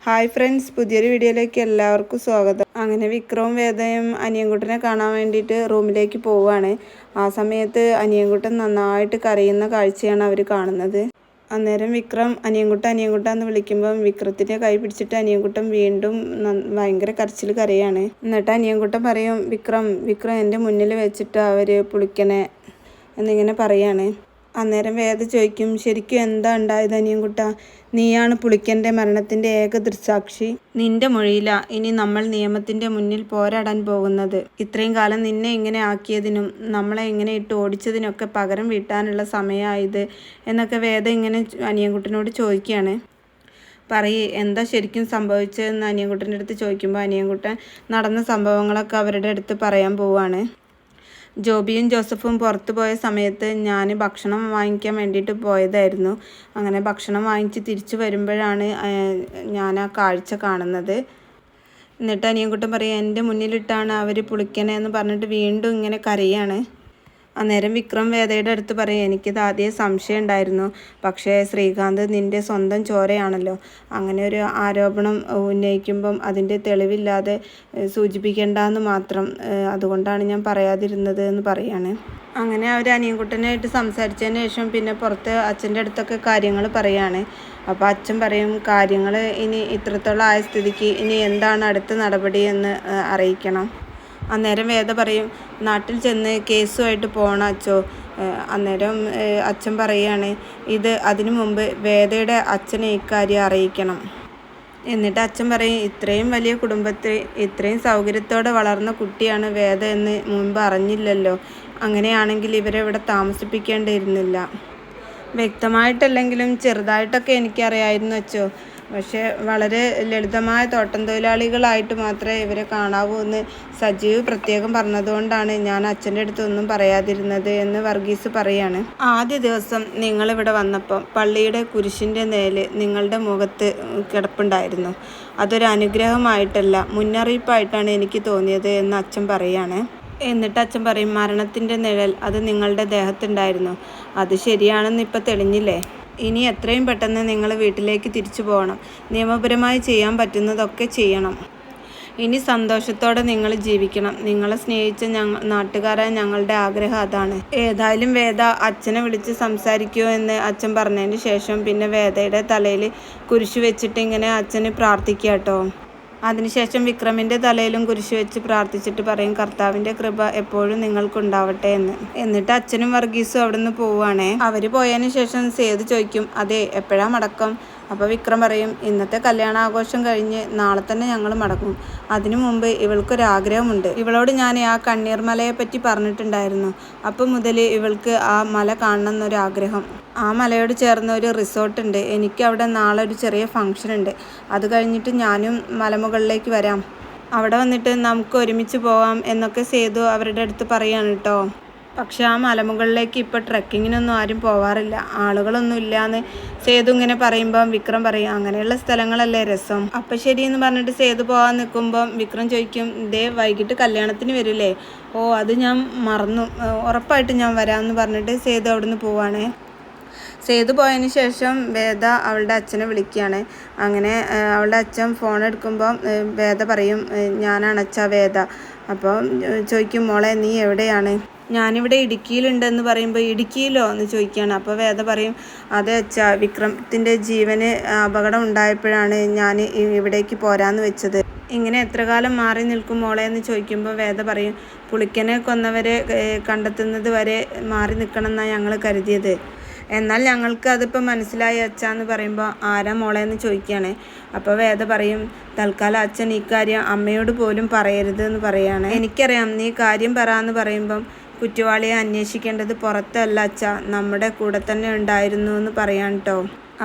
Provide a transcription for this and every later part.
Hi friends, പുതിയൊരു വീഡിയോയിലേക്ക് എല്ലാവർക്കും സ്വാഗതം. അങ്ങനെ വിക്രവും വേദയും അനിയൻകുട്ടനെ കാണാൻ വേണ്ടിയിട്ട് റൂമിലേക്ക് പോവുകയാണ്. ആ സമയത്ത് അനിയൻകുട്ടൻ നന്നായിട്ട് കരയുന്ന കാഴ്ചയാണ് അവർ കാണുന്നത്. അന്നേരം വിക്രം അനിയൻകുട്ട എന്ന് വിളിക്കുമ്പം വിക്രത്തിൻ്റെ കൈ പിടിച്ചിട്ട് അനിയൻകുട്ടൻ വീണ്ടും ഭയങ്കര കരച്ചിൽ കരയാണ്. എന്നിട്ട് അനിയൻകുട്ടൻ പറയും, വിക്രം എൻ്റെ മുന്നിൽ വെച്ചിട്ട് അവർ പുളിക്കണേ എന്നിങ്ങനെ പറയാണ്. അന്നേരം വേദ ചോദിക്കും, ശരിക്കും എന്താ ഉണ്ടായത് അനിയൻകുട്ട? നീയാണ് പുളിക്കൻ്റെ മരണത്തിൻ്റെ ഏക ദൃക്സാക്ഷി. നിന്റെ മൊഴിയില ഇനി നമ്മൾ നിയമത്തിൻ്റെ മുന്നിൽ പോരാടാൻ പോകുന്നത്. ഇത്രയും കാലം നിന്നെ ഇങ്ങനെ ആക്കിയതിനും നമ്മളെ ഇങ്ങനെ ഇട്ട് ഓടിച്ചതിനൊക്കെ പകരം വീട്ടാനുള്ള സമയമായത് എന്നൊക്കെ വേദ ഇങ്ങനെ അനിയൻകുട്ടനോട് ചോദിക്കുകയാണ്. പറയേ, എന്താ ശരിക്കും സംഭവിച്ചതെന്ന് അനിയൻകുട്ടൻ്റെ അടുത്ത് ചോദിക്കുമ്പോൾ അനിയൻകുട്ടൻ നടന്ന സംഭവങ്ങളൊക്കെ അവരുടെ അടുത്ത് പറയാൻ പോവുകയാണ്. ജോബിയും ജോസഫും പുറത്തു പോയ സമയത്ത് ഞാൻ ഭക്ഷണം വാങ്ങിക്കാൻ വേണ്ടിയിട്ട് പോയതായിരുന്നു. അങ്ങനെ ഭക്ഷണം വാങ്ങിച്ച് തിരിച്ചു വരുമ്പോഴാണ് ഞാൻ ആ കാഴ്ച കാണുന്നത്. എന്നിട്ട് അനിയൻകുട്ടൻ പറയും, എൻ്റെ മുന്നിലിട്ടാണ് അവർ പുളിക്കണേ എന്ന് പറഞ്ഞിട്ട് വീണ്ടും ഇങ്ങനെ കരയാണ്. അന്നേരം വിക്രം വേദയുടെ അടുത്ത് പറയും, എനിക്കിത് ആദ്യം സംശയം ഉണ്ടായിരുന്നു, പക്ഷേ ശ്രീകാന്ത് നിൻ്റെ സ്വന്തം ചോരയാണല്ലോ, അങ്ങനെ ഒരു ആരോപണം ഉന്നയിക്കുമ്പം അതിൻ്റെ തെളിവില്ലാതെ സൂചിപ്പിക്കേണ്ടെന്ന് മാത്രം, അതുകൊണ്ടാണ് ഞാൻ പറയാതിരുന്നത് എന്ന് പറയാണ്. അങ്ങനെ അവർ അനിയൻകുട്ടനായിട്ട് സംസാരിച്ചതിന് ശേഷം പിന്നെ പുറത്ത് അച്ഛൻ്റെ അടുത്തൊക്കെ കാര്യങ്ങൾ പറയാണ്. അപ്പോൾ അച്ഛൻ പറയും, കാര്യങ്ങൾ ഇനി ഇത്രത്തോളം ആയ സ്ഥിതിക്ക് ഇനി എന്താണ് അടുത്ത നടപടി എന്ന് അറിയിക്കണം. അന്നേരം വേദ പറയും, നാട്ടിൽ ചെന്ന് കേസുമായിട്ട് പോകണം അച്ഛോ. അന്നേരം അച്ഛൻ പറയുകയാണ്, അതിനു മുമ്പ് വേദയുടെ അച്ഛനെ ഇക്കാര്യം അറിയിക്കണം. എന്നിട്ട് അച്ഛൻ പറയും, ഇത്രയും വലിയ കുടുംബത്തിൽ ഇത്രയും സൗകര്യത്തോടെ വളർന്ന കുട്ടിയാണ് വേദ എന്ന് മുൻപ് അറിഞ്ഞില്ലല്ലോ. അങ്ങനെയാണെങ്കിൽ ഇവരെ ഇവിടെ താമസിപ്പിക്കേണ്ടിയിരുന്നില്ല. വ്യക്തമായിട്ടല്ലെങ്കിലും ചെറുതായിട്ടൊക്കെ എനിക്കറിയായിരുന്നു അച്ഛോ, പക്ഷേ വളരെ ലളിതമായ തോട്ടം തൊഴിലാളികളായിട്ട് മാത്രമേ ഇവരെ കാണാവൂ എന്ന് സജീവ് പ്രത്യേകം പറഞ്ഞതുകൊണ്ടാണ് ഞാൻ അച്ഛൻ്റെ അടുത്തൊന്നും പറയാതിരുന്നത് എന്ന് വർഗീസ് പറയാണ്. ആദ്യ ദിവസം നിങ്ങളിവിടെ വന്നപ്പോൾ പള്ളിയുടെ കുരിശിൻ്റെ നേല് നിങ്ങളുടെ മുഖത്ത് കിടപ്പുണ്ടായിരുന്നു. അതൊരു അനുഗ്രഹമായിട്ടല്ല, മുന്നറിയിപ്പായിട്ടാണ് എനിക്ക് തോന്നിയത് എന്ന് അച്ഛൻ പറയാണ്. എന്നിട്ട് അച്ഛൻ പറയും, മരണത്തിൻ്റെ നിഴൽ അത് നിങ്ങളുടെ ദേഹത്തുണ്ടായിരുന്നു. അത് ശരിയാണെന്ന് ഇപ്പം തെളിഞ്ഞില്ലേ? ഇനി എത്രയും പെട്ടെന്ന് നിങ്ങൾ വീട്ടിലേക്ക് തിരിച്ചു പോകണം. നിയമപരമായി ചെയ്യാൻ പറ്റുന്നതൊക്കെ ചെയ്യണം. ഇനി സന്തോഷത്തോടെ നിങ്ങൾ ജീവിക്കണം. നിങ്ങളെ സ്നേഹിച്ച നാട്ടുകാരായ ഞങ്ങളുടെ ആഗ്രഹം അതാണ്. ഏതായാലും വേദ അച്ഛനെ വിളിച്ച് സംസാരിക്കുമോ എന്ന് അച്ഛൻ പറഞ്ഞതിന് ശേഷം പിന്നെ വേദയുടെ തലയിൽ കുരിശ് വെച്ചിട്ട് ഇങ്ങനെ അച്ഛന് പ്രാർത്ഥിക്കുക കേട്ടോ. അതിനുശേഷം വിക്രമിൻ്റെ തലയിലും കുരിശ് വെച്ച് പ്രാർത്ഥിച്ചിട്ട് പറയും, കർത്താവിൻ്റെ കൃപ എപ്പോഴും നിങ്ങൾക്കുണ്ടാവട്ടെ എന്ന്. എന്നിട്ട് അച്ഛനും വർഗീസും അവിടെ നിന്ന് പോവുകയാണേ. അവർ പോയതിന് ശേഷം സേതു ചോദിക്കും, അതെ എപ്പോഴാണ് മടക്കം? അപ്പോൾ വിക്രം പറയും, ഇന്നത്തെ കല്യാണാഘോഷം കഴിഞ്ഞ് നാളെ തന്നെ ഞങ്ങൾ മടങ്ങും. അതിനു മുമ്പ് ഇവൾക്കൊരാഗ്രഹമുണ്ട്. ഇവളോട് ഞാൻ ആ കണ്ണീർമലയെ പറ്റി പറഞ്ഞിട്ടുണ്ടായിരുന്നു. അപ്പം മുതൽ ഇവൾക്ക് ആ മല കാണണം എന്നൊരാഗ്രഹം. ആ മലയോട് ചേർന്ന ഒരു റിസോർട്ടുണ്ട്. എനിക്കവിടെ നാളെ ഒരു ചെറിയ ഫംഗ്ഷൻ ഉണ്ട്. അത് കഴിഞ്ഞിട്ട് ഞാനും മലമുകളിലേക്ക് വരാം. അവിടെ വന്നിട്ട് നമുക്ക് ഒരുമിച്ച് പോവാം എന്നൊക്കെ സേതു അവരുടെ അടുത്ത് പറയാണ് കേട്ടോ. പക്ഷെ ആ മലമുകളിലേക്ക് ഇപ്പോൾ ട്രെക്കിങ്ങിനൊന്നും ആരും പോവാറില്ല, ആളുകളൊന്നും ഇല്ലയെന്ന് സേതു ഇങ്ങനെ പറയുമ്പം വിക്രം പറയും, അങ്ങനെയുള്ള സ്ഥലങ്ങളല്ലേ രസം. അപ്പം ശരിയെന്ന് പറഞ്ഞിട്ട് സേതു പോകാൻ നിൽക്കുമ്പം വിക്രം ചോദിക്കും, വൈകിട്ട് കല്യാണത്തിന് വരില്ലേ? ഓ, അത് ഞാൻ മറന്നു, ഉറപ്പായിട്ടും ഞാൻ വരാമെന്ന് പറഞ്ഞിട്ട് സേതു അവിടെ നിന്ന് പോവാണേ. സേതു പോയതിന് ശേഷം വേദ അവളുടെ അച്ഛനെ വിളിക്കുകയാണ്. അങ്ങനെ അവളുടെ അച്ഛൻ ഫോൺ എടുക്കുമ്പം വേദ പറയും, ഞാനാണ് അച്ഛാ വേദ. അപ്പോൾ ചോദിക്കും, മോളെ നീ എവിടെയാണ്? ഞാനിവിടെ ഇടുക്കിയിലുണ്ടെന്ന് പറയുമ്പോൾ ഇടുക്കിയിലോ എന്ന് ചോദിക്കുകയാണ്. അപ്പോൾ വേദ പറയും, അതെ അച്ഛാ, വിക്രമത്തിൻ്റെ ജീവന് അപകടം ഉണ്ടായപ്പോഴാണ് ഞാൻ ഇവിടേക്ക് പോരാന്ന് വെച്ചത്. ഇങ്ങനെ എത്ര കാലം മാറി നിൽക്കും മോളെ എന്ന് ചോദിക്കുമ്പോൾ വേദ പറയും, പുളിക്കനെ കൊന്നവരെ കണ്ടെത്തുന്നത് വരെ മാറി നിൽക്കണം എന്നാണ് ഞങ്ങൾ കരുതിയത്. എന്നാൽ ഞങ്ങൾക്ക് അതിപ്പോൾ മനസ്സിലായി അച്ഛാന്ന് പറയുമ്പോൾ ആരാ മോളെ എന്ന് ചോദിക്കുകയാണ്. അപ്പോൾ വേദ പറയും, തൽക്കാലം അച്ഛൻ ഈ കാര്യം അമ്മയോട് പോലും പറയരുത് എന്ന് പറയാണ്. എനിക്കറിയാം നീ കാര്യം പറയാമെന്ന് പറയുമ്പം കുറ്റവാളിയെ അന്വേഷിക്കേണ്ടത് പുറത്തല്ല അച്ഛാ, നമ്മുടെ കൂടെ തന്നെ ഉണ്ടായിരുന്നു എന്ന് പറയാൻ കേട്ടോ.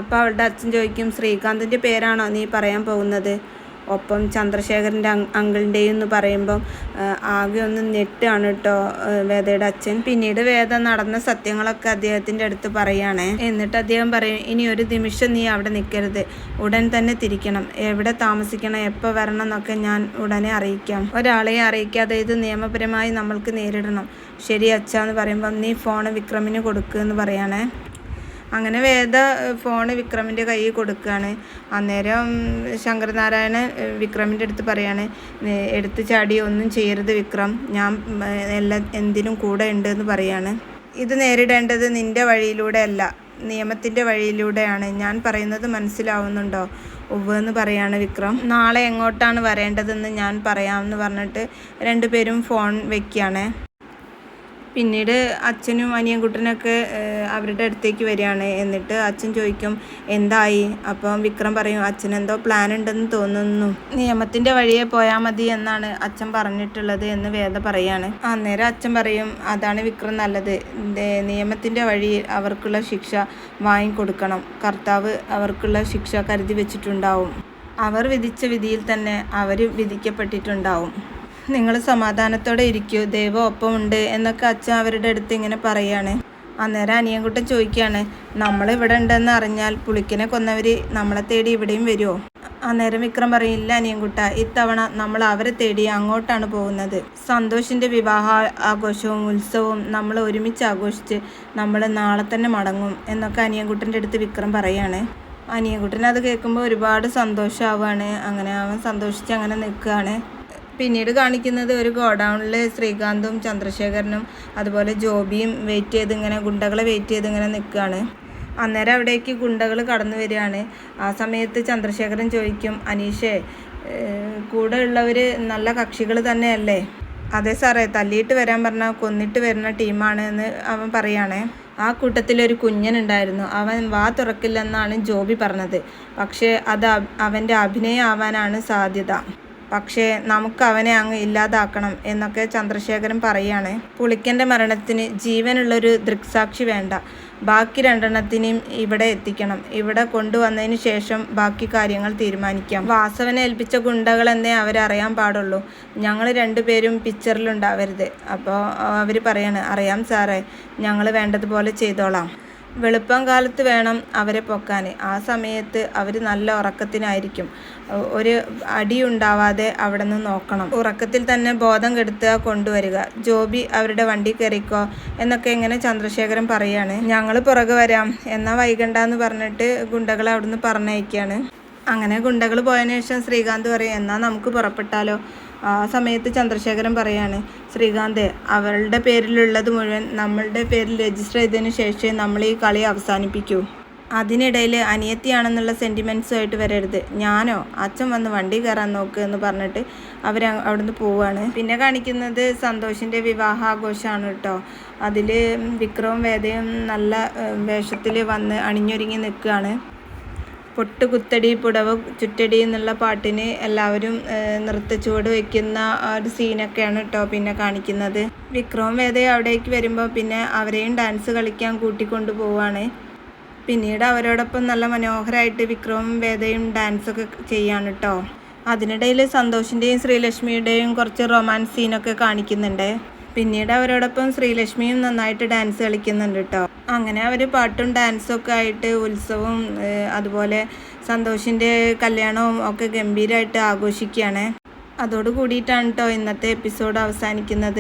അപ്പോൾ അവളുടെ അച്ഛൻ ചോദിക്കും, ശ്രീകാന്തിൻ്റെ പേരാണോ നീ പറയാൻ പോകുന്നത്? ഒപ്പം ചന്ദ്രശേഖരൻ്റെ അങ്കിളിൻ്റെയും എന്ന് പറയുമ്പം ആകെ ഒന്ന് ഞെട്ടാണ് കേട്ടോ വേദയുടെ അച്ഛൻ. പിന്നീട് വേദ നടന്ന സത്യങ്ങളൊക്കെ അദ്ദേഹത്തിൻ്റെ അടുത്ത് പറയുകയാണ്. എന്നിട്ട് അദ്ദേഹം പറയും, ഇനി ഒരു നിമിഷം നീ അവിടെ നിൽക്കരുത്, ഉടൻ തന്നെ തിരിക്കണം. എവിടെ താമസിക്കണം, എപ്പോൾ വരണം എന്നൊക്കെ ഞാൻ ഉടനെ അറിയിക്കാം. ഒരാളെയും അറിയിക്കാതെ ഇത് നിയമപരമായി നമ്മൾക്ക് നേരിടണം. ശരി അച്ഛാന്ന് പറയുമ്പം നീ ഫോണ് വിക്രമിന് കൊടുക്കുക എന്ന് പറയണേ. അങ്ങനെ വേദ ഫോണ് വിക്രമിൻ്റെ കയ്യിൽ കൊടുക്കുകയാണ്. അന്നേരം ശങ്കരനാരായണൻ വിക്രമിൻ്റെ അടുത്ത് പറയാണ്, എടുത്ത് ചാടി ഒന്നും ചെയ്യരുത് വിക്രം, ഞാൻ എന്തിനും കൂടെ ഉണ്ട് എന്ന് പറയാണ്. ഇത് നേരിടേണ്ടത് നിൻ്റെ വഴിയിലൂടെ അല്ല, നിയമത്തിൻ്റെ വഴിയിലൂടെയാണ്. ഞാൻ പറയുന്നത് മനസ്സിലാവുന്നുണ്ടോ? ഉവ്വ് എന്ന് പറയാണ് വിക്രം. നാളെ എങ്ങോട്ടാണ് വരേണ്ടതെന്ന് ഞാൻ പറയാമെന്ന് പറഞ്ഞിട്ട് രണ്ടുപേരും ഫോൺ വെക്കുകയാണ്. പിന്നീട് അച്ഛനും അനിയൻകുട്ടനൊക്കെ അവരുടെ അടുത്തേക്ക് വരികയാണ്. എന്നിട്ട് അച്ഛൻ ചോദിക്കും, എന്തായി? അപ്പം വിക്രം പറയും, അച്ഛനെന്തോ പ്ലാൻ ഉണ്ടെന്ന് തോന്നുന്നു, നിയമത്തിൻ്റെ വഴിയെ പോയാൽ മതി എന്നാണ് അച്ഛൻ പറഞ്ഞിട്ടുള്ളത് എന്ന് വേദ പറയാണ്. അന്നേരം അച്ഛൻ പറയും, അതാണ് വിക്രം നല്ലത്, നിയമത്തിൻ്റെ വഴി അവർക്കുള്ള ശിക്ഷ വാങ്ങിക്കൊടുക്കണം. കർത്താവ് അവർക്കുള്ള ശിക്ഷ കരുതി വെച്ചിട്ടുണ്ടാവും. അവർ വിധിച്ച വിധിയിൽ തന്നെ അവർ വിധിക്കപ്പെട്ടിട്ടുണ്ടാവും. നിങ്ങൾ സമാധാനത്തോടെ ഇരിക്കൂ, ദൈവം ഒപ്പമുണ്ട് എന്നൊക്കെ അച്ഛൻ അവരുടെ അടുത്ത് ഇങ്ങനെ പറയാണ്. അന്നേരം അനിയൻകുട്ടൻ ചോദിക്കുകയാണ്, നമ്മളിവിടെ ഉണ്ടെന്ന് അറിഞ്ഞാൽ പുളിക്കനെ കൊന്നവർ നമ്മളെ തേടി ഇവിടെയും വരുമോ? അന്നേരം വിക്രം പറയില്ല അനിയൻകുട്ട, ഇത്തവണ നമ്മൾ അവരെ തേടി അങ്ങോട്ടാണ് പോകുന്നത്. സന്തോഷിൻ്റെ വിവാഹ ആഘോഷവും ഉത്സവവും നമ്മൾ ഒരുമിച്ച് ആഘോഷിച്ച് നമ്മൾ നാളെ തന്നെ മടങ്ങും എന്നൊക്കെ അനിയൻകുട്ടൻ്റെ അടുത്ത് വിക്രം പറയാണ്. അനിയൻകുട്ടൻ അത് കേൾക്കുമ്പോൾ ഒരുപാട് സന്തോഷമാവുകയാണ്. അങ്ങനെ അവൻ സന്തോഷിച്ച് അങ്ങനെ നിൽക്കുകയാണ്. പിന്നീട് കാണിക്കുന്നത് ഒരു ഗോഡൗണിൽ ശ്രീകാന്തും ചന്ദ്രശേഖരനും അതുപോലെ ജോബിയും ഗുണ്ടകളെ വെയിറ്റ് ചെയ്ത് ഇങ്ങനെ നിൽക്കുകയാണ്. അന്നേരം അവിടേക്ക് ഗുണ്ടകൾ കടന്നു വരികയാണ്. ആ സമയത്ത് ചന്ദ്രശേഖരൻ ചോദിക്കും, അനീഷേ, കൂടെ ഉള്ളവർ നല്ല കക്ഷികൾ തന്നെയല്ലേ? അതെ സാറേ, തല്ലിയിട്ട് വരാൻ പറഞ്ഞാൽ കൊന്നിട്ട് വരുന്ന ടീമാണ് എന്ന് അവൻ പറയുകയാണേ. ആ കൂട്ടത്തിലൊരു കുഞ്ഞനുണ്ടായിരുന്നു, അവൻ വാ തുറക്കില്ലെന്നാണ് ജോബി പറഞ്ഞത്. പക്ഷേ അത് അവൻ്റെ അഭിനയം ആവാനാണ് സാധ്യത. പക്ഷേ നമുക്ക് അവനെ അങ്ങ് ഇല്ലാതാക്കണം എന്നൊക്കെ ചന്ദ്രശേഖരൻ പറയാണ്. പുളിക്കൻ്റെ മരണത്തിന് ജീവനുള്ളൊരു ദൃക്സാക്ഷി വേണ്ട, ബാക്കി രണ്ടെണ്ണത്തിനെയും ഇവിടെ എത്തിക്കണം. ഇവിടെ കൊണ്ടുവന്നതിന് ശേഷം ബാക്കി കാര്യങ്ങൾ തീരുമാനിക്കാം. വാസവനെ ഏൽപ്പിച്ച ഗുണ്ടകളെന്നേ അവരറിയാൻ പാടുള്ളൂ. ഞങ്ങൾ രണ്ടുപേരും പിക്ചറിലുണ്ടാവരുത്. അപ്പോൾ അവർ പറയാണ്, അറിയാം സാറേ, ഞങ്ങൾ വേണ്ടതുപോലെ ചെയ്തോളാം. വെളുപ്പം കാലത്ത് വേണം അവരെ പൊക്കാൻ. ആ സമയത്ത് അവർ നല്ല ഉറക്കത്തിനായിരിക്കും. ഒരു അടിയുണ്ടാവാതെ അവിടെ നിന്ന് നോക്കണം. ഉറക്കത്തിൽ തന്നെ ബോധം കെടുത്തുക, കൊണ്ടുവരിക. ജോബി അവരുടെ വണ്ടി കയറിക്കോ എന്നൊക്കെ ഇങ്ങനെ ചന്ദ്രശേഖരൻ പറയാണ്. ഞങ്ങൾ പുറകെ വരാം, എന്നാൽ വൈകണ്ടെന്ന് പറഞ്ഞിട്ട് ഗുണ്ടകളെ അവിടുന്ന് പറഞ്ഞയക്കുകയാണ്. അങ്ങനെ ഗുണ്ടകൾ പോയതിനു ശേഷം ശ്രീകാന്ത് പറയും, എന്നാൽ നമുക്ക് പുറപ്പെട്ടാലോ? ആ സമയത്ത് ചന്ദ്രശേഖരൻ പറയാണ്, ശ്രീകാന്ത്, അവളുടെ പേരിലുള്ളത് മുഴുവൻ നമ്മളുടെ പേരിൽ രജിസ്റ്റർ ചെയ്തതിന് ശേഷം നമ്മൾ ഈ കളി അവസാനിപ്പിക്കൂ. അതിനിടയിൽ അനിയത്തിയാണെന്നുള്ള സെൻറ്റിമെൻറ്റ്സുമായിട്ട് വരരുത്. ഞാനോ? അച്ഛൻ വന്ന് വണ്ടി കയറാൻ നോക്ക് എന്ന് പറഞ്ഞിട്ട് അവർ അവിടുന്ന് പോവുകയാണ്. പിന്നെ കാണിക്കുന്നത് സന്തോഷിൻ്റെ വിവാഹാഘോഷമാണ് കേട്ടോ. അതിൽ വിക്രവും വേദയും നല്ല വേഷത്തിൽ വന്ന് അണിഞ്ഞൊരുങ്ങി നിൽക്കുകയാണ്. പൊട്ടുകുത്തടി പുടവ ചുറ്റടി എന്നുള്ള പാട്ടിന് എല്ലാവരും നൃത്തച്ചുവട് വയ്ക്കുന്ന ഒരു സീനൊക്കെയാണ് കേട്ടോ പിന്നെ കാണിക്കുന്നത്. വിക്രവും വേദയും അവിടേക്ക് വരുമ്പോൾ പിന്നെ അവരെയും ഡാൻസ് കളിക്കാൻ കൂട്ടിക്കൊണ്ടു പോവാണ്. പിന്നീട് അവരോടൊപ്പം നല്ല മനോഹരമായിട്ട് വിക്രവും വേദയും ഡാൻസൊക്കെ ചെയ്യാണ് കേട്ടോ. അതിനിടയിൽ സന്തോഷിൻ്റെയും ശ്രീലക്ഷ്മിയുടെയും കുറച്ച് റൊമാൻസ് സീനൊക്കെ കാണിക്കുന്നുണ്ട്. പിന്നീട് അവരോടൊപ്പം ശ്രീലക്ഷ്മിയും നന്നായിട്ട് ഡാൻസ് കളിക്കുന്നുണ്ട് കേട്ടോ. അങ്ങനെ അവർ പാട്ടും ഡാൻസും ഒക്കെ ആയിട്ട് ഉത്സവവും അതുപോലെ സന്തോഷിൻ്റെ കല്യാണവും ഒക്കെ ഗംഭീരമായിട്ട് ആഘോഷിക്കുകയാണ്. അതോട് കൂടിയിട്ടാണ് കേട്ടോ ഇന്നത്തെ എപ്പിസോഡ് അവസാനിക്കുന്നത്.